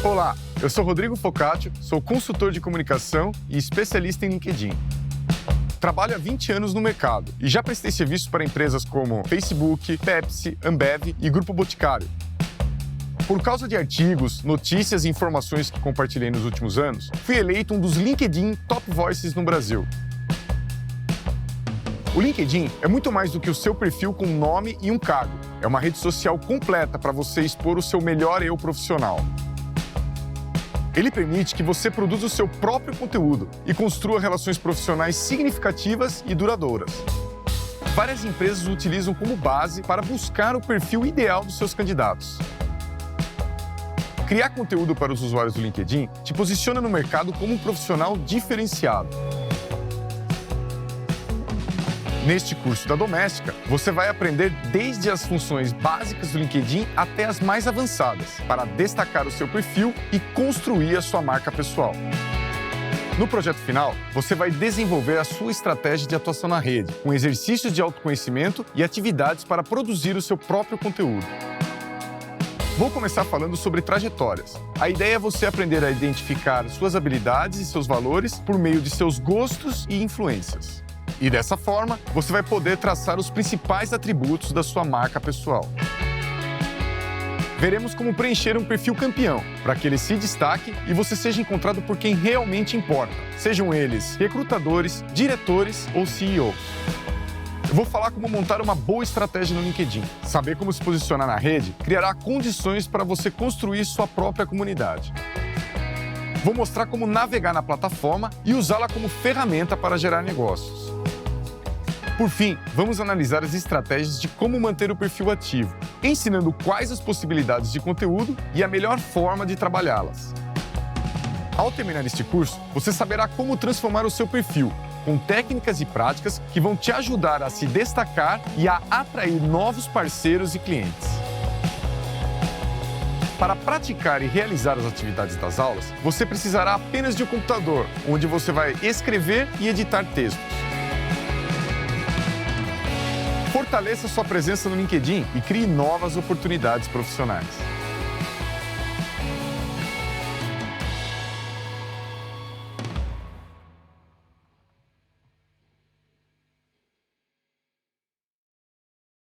Olá, eu sou Rodrigo Focaccio, sou consultor de comunicação e especialista em LinkedIn. Trabalho há 20 anos no mercado e já prestei serviços para empresas como Facebook, Pepsi, Ambev e Grupo Boticário. Por causa de artigos, notícias e informações que compartilhei nos últimos anos, fui eleito um dos LinkedIn Top Voices no Brasil. O LinkedIn é muito mais do que o seu perfil com um nome e um cargo. É uma rede social completa para você expor o seu melhor eu profissional. Ele permite que você produza o seu próprio conteúdo e construa relações profissionais significativas e duradouras. Várias empresas o utilizam como base para buscar o perfil ideal dos seus candidatos. Criar conteúdo para os usuários do LinkedIn te posiciona no mercado como um profissional diferenciado. Neste curso da Doméstica, você vai aprender desde as funções básicas do LinkedIn até as mais avançadas, para destacar o seu perfil e construir a sua marca pessoal. No projeto final, você vai desenvolver a sua estratégia de atuação na rede, com exercícios de autoconhecimento e atividades para produzir o seu próprio conteúdo. Vou começar falando sobre trajetórias. A ideia é você aprender a identificar suas habilidades e seus valores por meio de seus gostos e influências. E dessa forma, você vai poder traçar os principais atributos da sua marca pessoal. Veremos como preencher um perfil campeão, para que ele se destaque e você seja encontrado por quem realmente importa, sejam eles recrutadores, diretores ou CEOs. Eu vou falar como montar uma boa estratégia no LinkedIn. Saber como se posicionar na rede criará condições para você construir sua própria comunidade. Vou mostrar como navegar na plataforma e usá-la como ferramenta para gerar negócios. Por fim, vamos analisar as estratégias de como manter o perfil ativo, ensinando quais as possibilidades de conteúdo e a melhor forma de trabalhá-las. Ao terminar este curso, você saberá como transformar o seu perfil, com técnicas e práticas que vão te ajudar a se destacar e a atrair novos parceiros e clientes. Para praticar e realizar as atividades das aulas, você precisará apenas de um computador, onde você vai escrever e editar textos. Fortaleça sua presença no LinkedIn e crie novas oportunidades profissionais.